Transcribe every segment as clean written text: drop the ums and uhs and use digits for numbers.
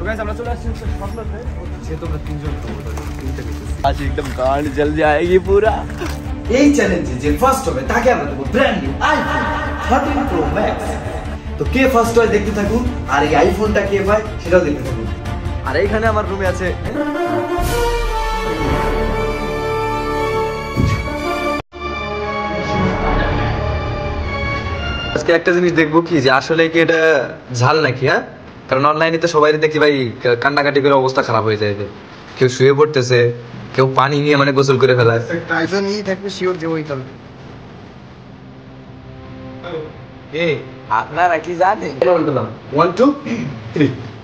Guys আমরা চলে আসছি স্বপ্নতে যে তোমরা তিনজন তিনটা দেখতেছি আজ একদম গান জ্বল जाएगी पूरा এই চ্যালেঞ্জে যে ফার্স্ট হবে তাকে আমরা দেব brand new iPhone 13 Pro Max তো কে ফার্স্ট হয় দেখতে থাকুন আর এই আইফোনটা কে পায় সেটাও দেখতে থাকুন আর এইখানে আমার রুমে আছে আজকে একটা জিনিস দেখবো কি যে আসলে কি এটা ঝাল নাকি হ্যাঁ কারণ অনলাইনে তো সবাই দেখি ভাই কান্নাকাটি করে অবস্থা খারাপ হয়ে যায় কেউ শুয়ে পড়তেছে কেউ পানি নিয়ে মানে গোসল করে ফেলায় টাইফন নিয়ে থাকবে শিওর যে ওই তবে এ আপনারা কি জানেন বললাম 1 2 3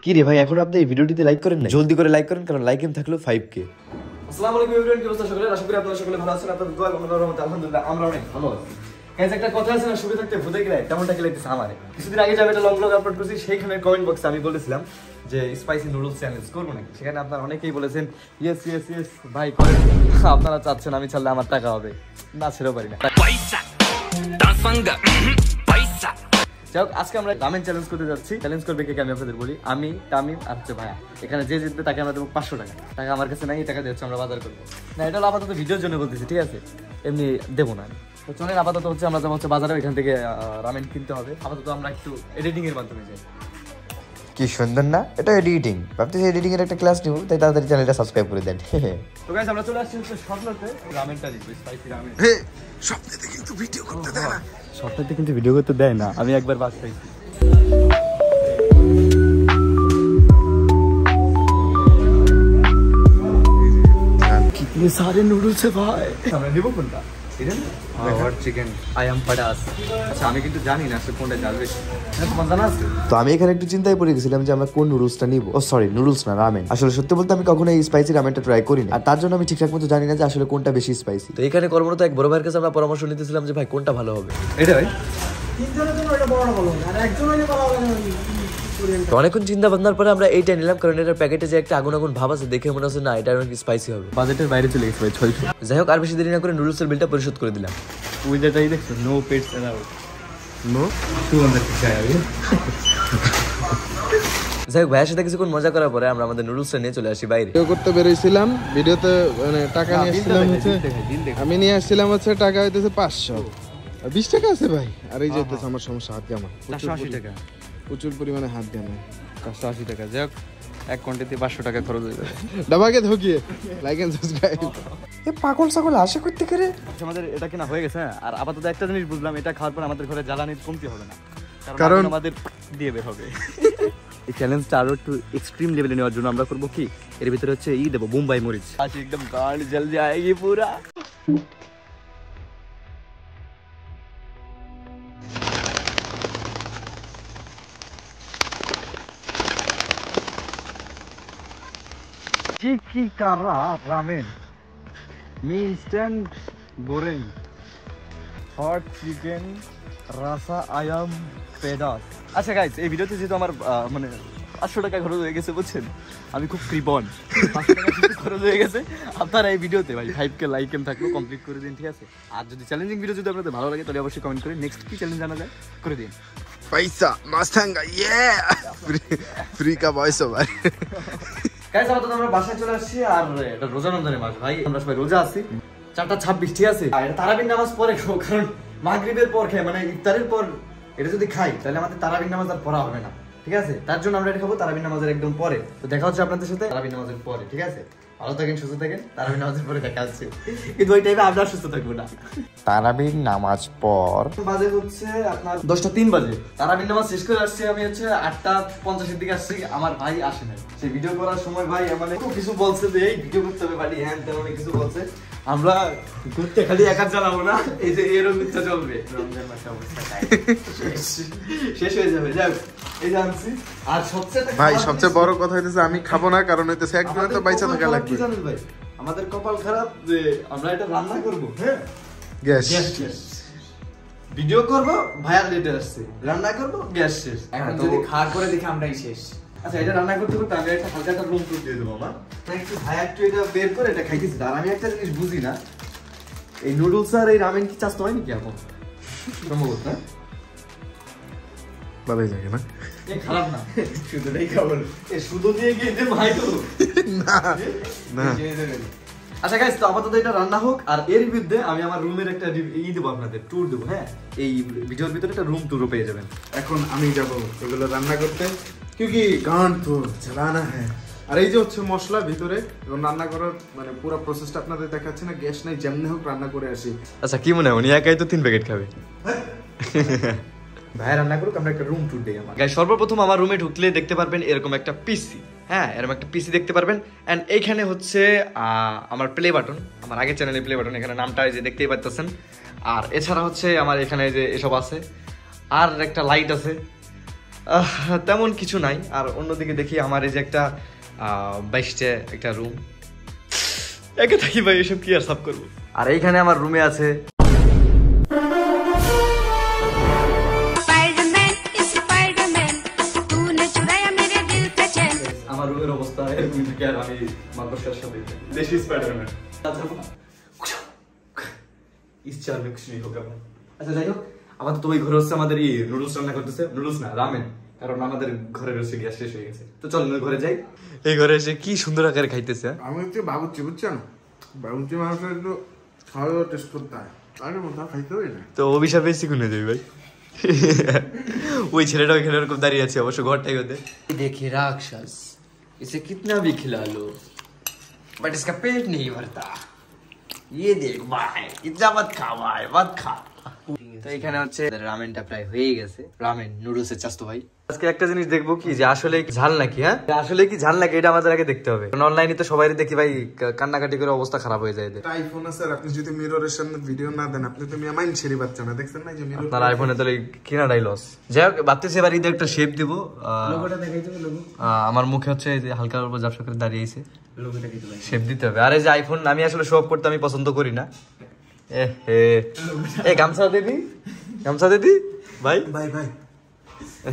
কি রে ভাই এখন আপনি এই ভিডিওটিতে লাইক করেন না জলদি করে লাইক করেন কারণ লাইক এম থাকলো 5k আসসালামু আলাইকুম এভরিওয়ান কি অবস্থা সকলের আশা করি আপনারা সকলে ভালো আছেন আপনাদের দোয়া এবং রহমতে আলহামদুলিল্লাহ আমরা অনেক ভালো আছি গাইস একটা কথা আছে না শুরু থাকতে ভূতে গেলে তেমনটা কি লাগতেছে আমারে কিছুদিন আগে যাবে একটা লং ব্লগ আপলোড করছি সেইখানে কমেন্ট বক্সে আমি বলেছিলাম যে স্পাইসি নুডলস চ্যালেঞ্জ করব নাকি সেখানে আপনারা অনেকেই বলেছেন ইয়েস ইয়েস ইয়েস ভাই করেন আপনারা চাচ্ছেন আমি ছাড়লে আমার টাকা হবে না ছেড়েও পারি না পয়সা দাসঙ্গা পয়সা যাক আজকে আমরা রামেন চ্যালেঞ্জ করতে যাচ্ছি চ্যালেঞ্জ করবে কে আমি আপনাদের বলি আমি তামিম আর হচ্ছে ভাইয়া এখানে যে জিতবে তাকে আমরা দেবো 500 টাকা টাকা আমার কাছে নাই টাকা দিয়ে হচ্ছে আমরা বাজার করবো না এটা হলো আপাতত ভিডিওর জন্য বলতেছি ঠিক আছে এমনি দেবো না তো চলেন আপাতত হচ্ছে আমরা যাবো হচ্ছে বাজারে এখান থেকে রামেন কিনতে হবে আপাতত আমরা একটু এডিটিং এর মাধ্যমে যাই কি সুন্দর না এটা এডিটিং ভাবতেছি এডিটিং এর একটা ক্লাস নিব তাই তাড়াতাড়ি চ্যানেলটা সাবস্ক্রাইব করে দেন তো গাইস আমরা চলে আসছি হচ্ছে স্বপ্নতে রামেনটা জিতবে স্পাইসি রামেন স্বপ্নেতে কিন্তু ভিডিও করতে দেয় না স্বপ্নতে কিন্তু ভিডিও করতে দেয় না আমি একবার বাস পাইছি कितने सारे नूडल्स है भाई আমরা নিব কোনটা এটা হট চিকেন আই এম পড়াস আচ্ছা আমি কিন্তু জানি না সে কোনটা যাবে না তোমার জানা আছে তো আমি এখানে একটু চিন্তায় পড়ে গেছিলাম যে আমরা কোন নুডলসটা নিব ও সরি নুডলস না রামেন আসলে সত্যি বলতে আমি কখনো এই স্পাইসি রামেনটা ট্রাই করিনি আর তার জন্য আমি ঠিকঠাক মতো জানি না যে আসলে কোনটা বেশি স্পাইসি তো এখানে কর্মরত এক বড় ভাইয়ের কাছে আমরা পরামর্শ নিতেছিলাম যে ভাই কোনটা ভালো হবে এটা ভাই তিনজনের জন্য এটা বড় ভালো আর একজন হইলে ভালো হবে না অনেকক্ষণ চিন্তা ভাবনার পরে আমরা এইটা নিলাম কারণ এটার প্যাকেটে যে একটা আগুন আগুন ভাব আছে দেখে মনে হচ্ছে না এটা অনেক স্পাইসি হবে বাজেটের বাইরে চলে গেছে ভাই 600 যাই হোক আর বেশি দেরি না করে নুডলসের বিলটা পরিশোধ করে দিলাম ওই যেটাই দেখছো নো পেটস অ্যালাউড নো 200 টাকা যাবে যাই হোক ভাইয়ের সাথে কিছুক্ষণ মজা করার পরে আমরা আমাদের নুডলসটা নিয়ে চলে আসি বাইরে ভিডিও করতে বেরিয়েছিলাম ভিডিওতে মানে টাকা নিয়ে আসছিলাম হচ্ছে আমি নিয়ে আসছিলাম হচ্ছে টাকা হইতেছে 500 আর 20 টাকা আছে ভাই আর এই যে আমার সমস্যা হাত গামা 480 টাকা প্রচুর পরিমাণে হাত গামা 480 টাকা যাক এক কোয়ান্টিটি 500 টাকা খরচ হয়ে যাবে ডাবাকে ঢুকিয়ে লাইক এন্ড সাবস্ক্রাইব এ পাগল ছাগল আশা করতে করে আমাদের এটা কিনা হয়ে গেছে আর আপাতত একটা জিনিস বুঝলাম এটা খাওয়ার পর আমাদের ঘরে জ্বালানির কমতি হবে না কারণ আমাদের দিয়ে বের হবে এই চ্যালেঞ্জটা আরো একটু এক্সট্রিম লেভেলে নেওয়ার জন্য আমরা করবো কি এর ভিতরে হচ্ছে ই দেবো বোম্বাই মরিচ আজ একদম গান জ্বল जाएगी पूरा চিকিকারা রামেন ইনস্ট্যান্ট বোরিং হট চিকেন রাসা আয়াম পেডাস আচ্ছা গাইস এই ভিডিওতে যেহেতু আমার মানে 500 টাকা খরচ হয়ে গেছে বুঝছেন আমি খুব কৃপণ 500 টাকা খরচ হয়ে গেছে আপনারা এই ভিডিওতে ভাই 5k লাইক এম থাকলো কমপ্লিট করে দিন ঠিক আছে আর যদি চ্যালেঞ্জিং ভিডিও যদি আপনাদের ভালো লাগে তাহলে অবশ্যই কমেন্ট করে নেক্সট কি চ্যালেঞ্জ জানা যায় করে দিন পয়সা মাস্তাঙ্গা ফ্রি কা ভয়েস ওভার গাইস আপাতত আমরা বাসায় চলে আসছি আর এটা রোজা রমজানের মাস ভাই আমরা সবাই রোজা আছি 4:26 ঠিক আছে আর এটা তারাবির নামাজ পড়ে কারণ মাগরিবের পর খাই মানে ইফতারের পর এটা যদি খাই তাহলে আমাদের তারাবির নামাজ আর পড়া হবে না ঠিক আছে তার জন্য আমরা এটা খাবো তারাবির নামাজের একদম পরে তো দেখা হচ্ছে আপনাদের সাথে তারাবির নামাজের পরে ঠিক আছে ভালো থাকেন সুস্থ থাকেন তারাবির নামাজের পরে দেখা হচ্ছে কিন্তু ওই টাইমে আমরা সুস্থ থাকবো না তারাবির নামাজ পর বাজে হচ্ছে আপনার 10:03 বাজে তারাবির নামাজ শেষ করে আসছি আমি হচ্ছে 8:50 এর দিকে আসছি আমার ভাই আসে না সেই ভিডিও করার সময় ভাই মানে কিছু বলছে যে এই ভিডিও করতে হবে বাড়ি হ্যাঁ তেমন কিছু বলছে আমরা ঘুরতে খালি একা চালাবো না এই যে এরকম ইচ্ছা চলবে রমজান মাসে অবস্থা শেষ হয়ে যাবে যাক এই জানছি আর সবচেয়ে ভাই সবচেয়ে বড় কথা হইতেছে আমি খাবো না কারণ হইতেছে একদিন তো বাইচা থাকা লাগবে কি জানেন ভাই আমাদের কপাল খারাপ যে আমরা এটা রান্না করব হ্যাঁ গ্যাস ভিডিও করব ভাইয়ার লেটে আসছে, রান্না করব গ্যাস শেষ। এখন যদি খাওয়ার পরে দেখি আমরাই শেষ। আচ্ছা এটা রান্না করতে করতে আমি একটা হালকা একটা রুম টুর দিয়ে দেবো আমার, একটু ভাইয়া একটু এটা বের করে এটা খাইতেছি। আর আমি একটা জিনিস বুঝি না, এই নুডলস আর এই রামেন কি চাষতে হয় নাকি এখন সম্ভবত না? ভালোই লাগে না? খারাপ না, শুধুটাই খাবো শুধু দিয়ে গিয়ে ভাই তো না আচ্ছা গাইস, তো আপাতত এটা রান্না হোক, আর এর বিরুদ্ধে আমি আমার রুমের একটা দেবো আপনাদের, ট্যুর দেবো। হ্যাঁ, এই ভিডিওর ভিতরে একটা রুম ট্যুরও পেয়ে যাবেন। এখন আমি যাব এগুলো রান্না করতে, क्योंकि গান তো চালানা হ্যাঁ। আর এই যে হচ্ছে মশলা ভিতরে, এবং রান্না করার মানে পুরো প্রসেসটা আপনাদের দেখাচ্ছি না, গ্যাস নাই, যেমনি হোক রান্না করে আসি। আচ্ছা কি মনে হয় উনি একাই তো 3 প্যাকেট খাবে? ভাই রান্না করুক, আমরা একটা রুম ট্যুর দেই। আমার গাইস সর্বপ্রথম আমার রুমে ঢুকলে দেখতে পারবেন এরকম একটা পিসি। হ্যাঁ, এরকম একটা পিসি দেখতে পারবেন। এন্ড এইখানে হচ্ছে আমার প্লে বাটন, আমার আগের চ্যানেলে প্লে বাটন, এখানে নামটা এই যে দেখতেই পাচ্ছেন। আর এছাড়া হচ্ছে আমার এখানে যে এসব আছে, আর একটা লাইট আছে, তেমন কিছু নাই। আর অন্যদিকে দেখি আমার এই যে একটা 22টা একটা রুম, একে থাকি ভাই, এসব কি আর সাফ করবো। আর এইখানে আমার রুমে আছে আমার রুমের অবস্থা এরকম থেকে। আর আমি মাকড়সার সাথে দেশি স্পাইডারম্যান। ইচ্ছা আর কিছু নেই হোক আমার। আচ্ছা যাই হোক, আমাদের তো ওই ঘরে হচ্ছে আমাদের নুডলস রান্না করতেছে, নুডলস না রামেন, কারণ আমাদের ঘরে রয়েছে গ্যাস শেষ হয়ে গেছে। তো চল ঘরে যাই। এই ঘরে এসে কি সুন্দর আকারে খাইতেছে। আমি হচ্ছে বাবুর্চি, বুঝছেন? বাবুর্চি মানুষের একটু খাওয়া টেস্ট করতে হয়, আরে মতো খাইতে হয় না। তো অভিশাপ বেশি কোনে যাবি ভাই? ওই ছেলেটা ওইখানে ওরকম দাঁড়িয়ে আছে, অবশ্য ঘরটাই ওদের। देखिए राक्षस, इसे कितना भी खिला लो बट इसका पेट नहीं भरता। ये देख भाई, इतना मत खा भाई, मत खा। তো এখানে হচ্ছে রামেনটা প্রায় হয়ে গেছে। রামেন নুডলসের চাস্তো ভাই। আজকে একটা জিনিস দেখবো কি, যে আসলে ঝাল নাকি, হ্যাঁ আসলে কি ঝাল নাকি, এটা আমাদের আগে দেখতে হবে। কারণ অনলাইনে তো সবাই দেখি ভাই কান্নাকাটি করে অবস্থা খারাপ হয়ে যায়। আইফোন আছে, আর আপনি যদি মিররের সামনে ভিডিও না দেন, আপনি তো মিয়া মাইন্ড ছেড়ে বাচ্চা না, দেখছেন না যে মিরর আপনার আইফোনে তাহলে কিনাটাই লস। যাই হোক, ভাবতেছি এবার ঈদে একটা শেপ দিব। লোগোটা দেখাই দেবে, লোগো আমার মুখে হচ্ছে এই যে হালকার উপর ঝাপসা করে দাঁড়িয়েছে, লোগোটা কি ভাই? শেপ দিতে হবে। আর এই যে আইফোন আমি আসলে শো অফ করতে আমি পছন্দ করি না। এ গামছা দিদি, গামছা দিদি ভাই ভাই ভাই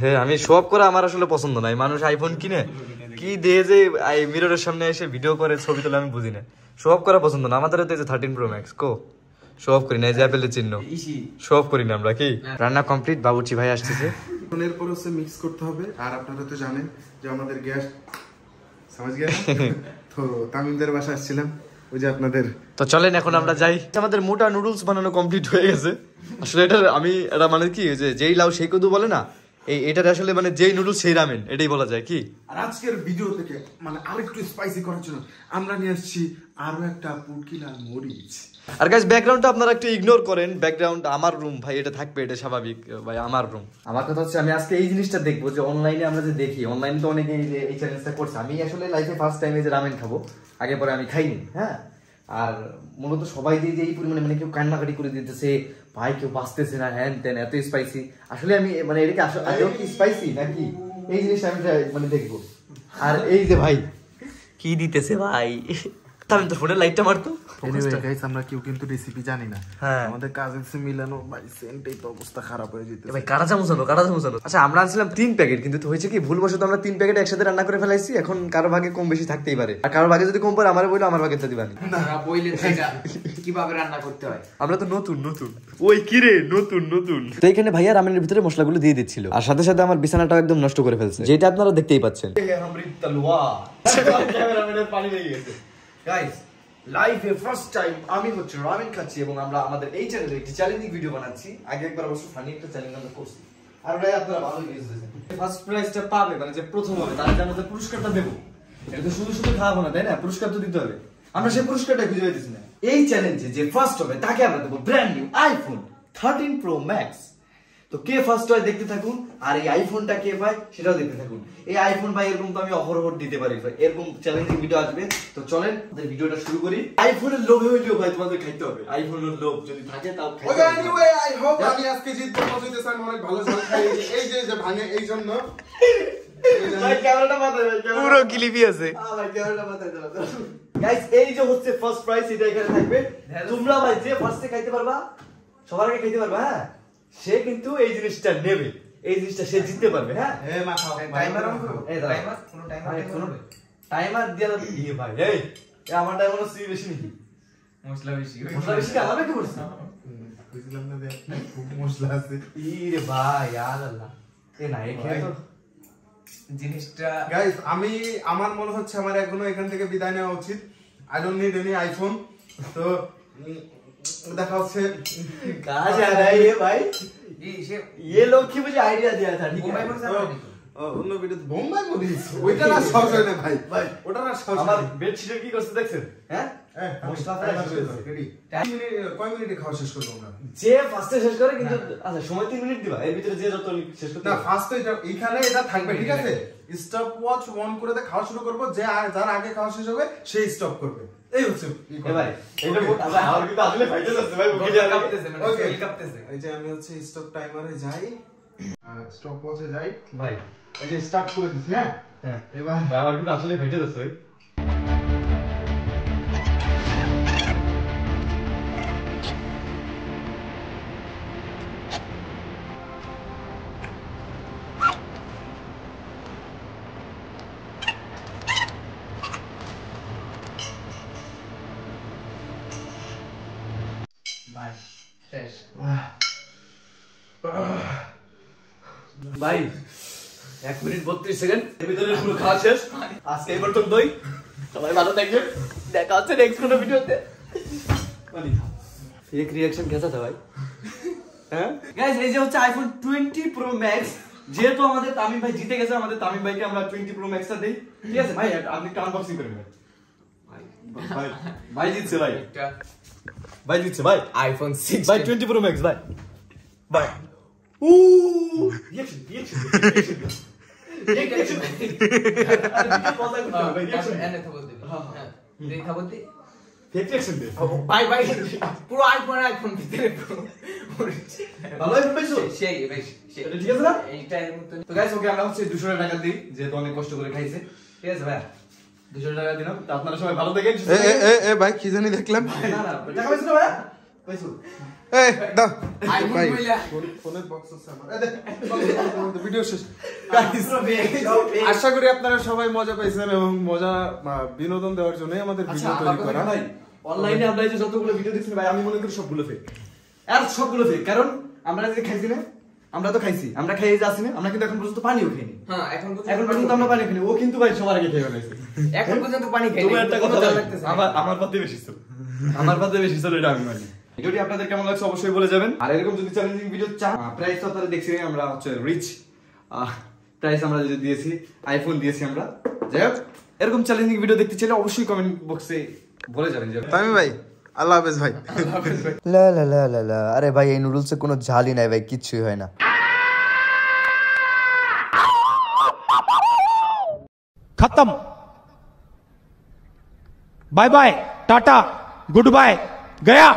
হ্যাঁ, আমি শো অফ করা আমার আসলে পছন্দ নাই। মানুষ আইফোন কিনে কি দিয়ে যে মিররের সামনে এসে ভিডিও করে ছবি তোলে, আমি বুঝি না। শো অফ করা পছন্দ না আমাদের। তো 13 Pro Max কো শো অফ করি না, এই যে অ্যাপেলের চিহ্ন শো অফ করি না আমরা। কি রান্না কমপ্লিট, বাবুর্চি ভাই আসতেছে। এরপর হচ্ছে মিক্স করতে হবে। আর আপনারা তো জানেন যে আমাদের গ্যাস সমাজ গেল, তো তামিমদের বাসা আসছিলাম, ওই যে আপনাদের। তো চলেন এখন আমরা যাই। আমাদের মোটা নুডলস বানানো কমপ্লিট হয়ে গেছে। আসলে এটা আমি এটা মানে কি, যে যেই লাউ সেই কদু বলে না, এটার আসলে মানে যেই নুডলস সেই রামেন, এটাই বলা যায়। কি আর আজকের ভিডিও থেকে মানে আরেকটু স্পাইসি করার জন্য আমরা নিয়ে আসছি আরো একটা পুটকি লাল মরিচ। আর গাইস ব্যাকগ্রাউন্ডটা আপনারা একটু ইগনোর করেন। ব্যাকগ্রাউন্ড আমার রুম ভাই, এটা থাকবে, এটা স্বাভাবিক ভাই, আমার রুম। আমার কথা হচ্ছে আমি আজকে এই জিনিসটা দেখবো, যে অনলাইনে আমরা যে দেখি, অনলাইনে তো অনেকে এই চ্যালেঞ্জটা করছে। আমি আসলে লাইফে ফার্স্ট টাইম এই যে রামেন খাবো, আগে পরে আমি খাইনি। হ্যাঁ, আর মূলত সবাই দিয়ে যে এই পরিমাণে মানে কেউ কান্নাকাটি করে দিতেছে ভাই, কেউ বাঁচতেছে না, হ্যান তেন, এত স্পাইসি। আসলে আমি মানে এটাকে আসলে কি স্পাইসি নাকি, এই জিনিসটা আমি মানে দেখবো। আর এই যে ভাই কি দিতেছে ভাই, আমি তো ফোনের লাইটটা মারতো। গাইস আমরা কেউ কিন্তু রেসিপি জানি না, হ্যাঁ আমাদের কাজের সে মিলানো ভাই, সেন্টেই তো অবস্থা খারাপ হয়ে যেত ভাই। কারা চামচানো, কারা চামচানো। আচ্ছা আমরা আনছিলাম 3 প্যাকেট, কিন্তু হয়েছে কি ভুলবশত আমরা 3 প্যাকেট একসাথে রান্না করে ফেলাইছি। এখন কারো ভাগে কম বেশি থাকতেই পারে, আর কারো ভাগে যদি কম পড়ে আমারে বললো, আমার ভাগে তো দিবানি। আপনারা বইলেন সেটা কিভাবে রান্না করতে হয়। আমরা তো নতুন নতুন, ওই কি রে নতুন নতুন। তো এখানে ভাইয়া রামেনের ভিতরে মশলাগুলো দিয়ে দিচ্ছিল, আর সাথে সাথে আমার বিছানাটাও একদম নষ্ট করে ফেলছে, যেটা আপনারা দেখতেই পাচ্ছেন। ক্যামেরাম্যানের পানি লেগে গেছে। গাইস লাইফে ফার্স্ট টাইম আমি হচ্ছে রামেন খাচ্ছি, এবং আমরা আমাদের এই চ্যানেলে একটি চ্যালেঞ্জিং ভিডিও বানাচ্ছি। আগে একবার অবশ্য ফানি একটা চ্যালেঞ্জ আমরা করছি, আর ভাই আপনারা ভালো ইউজ দিয়েছেন। ফার্স্ট প্রাইজটা পাবে, মানে যে প্রথম হবে তার জন্য যে পুরস্কারটা দেবো, এটা তো শুধু শুধু খাওয়াবো না, তাই না? পুরস্কার তো দিতে হবে। আমরা সেই পুরস্কারটা খুঁজে পেতেছি না। এই চ্যালেঞ্জে যে ফার্স্ট হবে তাকে আমরা দেবো brand new iPhone 13 Pro Max। তো কে ফার্স্ট হয় দেখতে থাকুন, আর এই আইফোনটা কে পায় সেটাও দেখতে থাকুন। এই আইফোন ভাই এরকম তো আমি অহরহ দিতে পারি ভাই, এরকম চ্যালেঞ্জিং ভিডিও আসবে। তো চলেন আমাদের ভিডিওটা শুরু করি। আইফোনের লোভে হইলেও ভাই তোমাদের খাইতে হবে, আইফোনের লোভ যদি থাকে তাও খাইতে হবে। এনিওয়ে আই হোপ আমি আজকে জিতবো, মজুদের সামনে অনেক ভালো ঝাল খাই। এই যে ভাঙে এই জন্য ভাই ক্যামেরাটা মাথায়, ভাই পুরো ক্লিপই আছে। ভাই ক্যামেরাটা মাথায় দাও। গাইস এই যে হচ্ছে ফার্স্ট প্রাইস, এটা এখানে থাকবে। তোমরা ভাই যে ফার্স্টে খাইতে পারবা, সবার আগে খাইতে পারবা, হ্যাঁ সে কিন্তু এই জিনিসটা নেবে, এই জিনিসটা সে জিততে পারবে। হ্যাঁ টাইমার অন করো, টাইমার কোনো টাইমার টাইমার দিয়া দিয়ে ভাই। এই আমার টাইমার সি বেশি নাকি মশলা বেশি আলাদা কি করছ? বুঝলাম না দেখ খুব মশলা আছে। ইরে ভাই আল্লাহ, এ না এখানে তো জিনিসটা গাইস আমার মনে হচ্ছে আমার এখনো এখান থেকে বিদায় নেওয়া উচিত। I don't need any iPhone. তো দেখা হচ্ছে कहां जा रहा है ये भाई? ये लोग की मुझे आइडिया दिया था, ठीक है? অন্য ভিডিও বোম্বাই মরিস ওইটা না সহজ হয় না ভাই, ভাই ওটা না সহজ আমার হয়। বেডশিটের কি করতে দেখছেন? হ্যাঁ মশলা ফ্রাই শুরু হয়েছে। রেডি কয় মিনিটে খাওয়া শেষ করবো আমরা? যে ফার্স্টে শেষ করে কিন্তু আচ্ছা সময় 3 মিনিট দিবা, এর ভিতরে যে যত শেষ করতে না ফার্স্ট এটা এইখানে এটা থাকবে, ঠিক আছে? স্টপ ওয়াচ অন করে দিয়ে খাওয়া শুরু করব, যে যার আগে খাওয়া শেষ হবে সেই স্টপ করবে। এই হচ্ছে এ ভাই এটা আচ্ছা আমার কিন্তু আসলে ফাইটে যাচ্ছে ভাই, মুখে যা কাঁপতেছে মানে ওকে শরীর কাঁপতেছে। এই যে আমি হচ্ছে স্টপ টাইমারে যাই, স্টপ ওয়াচে যাই, ভাই। এই যে স্টার্ট করে দিছি। হ্যাঁ হ্যাঁ এবার ভাই আমার কিন্তু আসলে ফাইটে যাচ্ছে ভাই। ভাই শেষ ভাই 1 মিনিট 32 সেকেন্ড এর ভিতরে পুরো খাওয়া শেষ। আজকে এই পর্যন্তই, সবাই ভালো থাকবেন, দেখা হচ্ছে নেক্সট কোনো ভিডিওতে। মানে ফেক রিঅ্যাকশন कैसा था ভাই? হ্যাঁ গাইস এই যে হচ্ছে আইফোন 20 প্রো ম্যাক্স, যেহেতু আমাদের তামিম ভাই জিতে গেছে, আমাদের তামিম ভাইকে আমরা 20 প্রো ম্যাক্সটা দেই, ঠিক আছে ভাই? আপনি একটা আনবক্সিং করেন ভাই। ভাই ভাই জিতছে ভাই, একটা ভাই জিতছে ভাই, আইফোন 6 ভাই 20 প্রো ম্যাক্স ভাই, ভাই ও রিঅ্যাকশন রিঅ্যাকশন আরে কথা করতে হবে ভাই, রিঅ্যাকশন এনে তো বলতে হ্যাঁ দেখা বলতে ফেক রিঅ্যাকশন দে ভাই পুরো আইফোন ভিতরে ভালো আইফোন পাইছো? সেই ভাই সেই এটা ঠিক আছে না? এইটা এর মতো তো গাইস ওকে আমরা হচ্ছে 200 টাকা দিই, যেহেতু অনেক কষ্ট করে খাইছে, ঠিক আছে ভাই? 200 টাকা দিলাম। তো আপনারা সবাই ভালো থাকেন, সুস্থ থাকেন। এ ভাই কি জানি দেখলাম, না না টাকা পাইছো না ভাই? পাইছো? এ দাও আইফোন ভাই কইলা ফোনের বক্স আছে আমার, এ দে ভিডিও শেষ। গাইস আশা করি আপনারা সবাই মজা পাইছেন এবং মজা বিনোদন দেওয়ার জন্য আমাদের আচ্ছা ভিডিও আমার তৈরি কথা করা। কি ভাই, অনলাইনে আমরা এই যে যতগুলো ভিডিও দেখছি ভাই, আমি মনে করি সবগুলো ফেক। আর সবগুলো ফেক, কারণ আমরা যে খাইছি না, আমরা তো খাইছি, আমরা খাইয়ে যে আসি না, আমরা কিন্তু এখন পর্যন্ত পানিও খাইনি। হ্যাঁ এখন পর্যন্ত আমরা পানি খাইনি, ও কিন্তু ভাই সবার আগে খেয়ে ফেলেছে। এখন পর্যন্ত পানি খাই তোমার একটা কথা ভাই, আমার পাতে বেশি ছিল, আমার পাতে বেশি ছিল, এটা আমি মানি। ভিডিওটি আপনাদের কেমন লাগছে অবশ্যই বলে যাবেন। আর এরকম যদি চ্যালেঞ্জিং ভিডিও চান, প্রাইস তো আপনারা দেখছেন, আমরা হচ্ছে রিচ প্রাইস আমরা যে দিয়েছি, আইফোন দিয়েছি আমরা। যাই হোক এরকম চ্যালেঞ্জিং ভিডিও দেখতে চাইলে অবশ্যই কমেন্ট বক্সে বলে যাবেন। তামিম ভাই আল্লাহ হাফেজ ভাই। লা লা লা লা লা, আরে ভাই এই নুডলসে কোনো ঝালই নাই ভাই, কিচ্ছুই হয় না। खत्म bye bye tata good bye गया।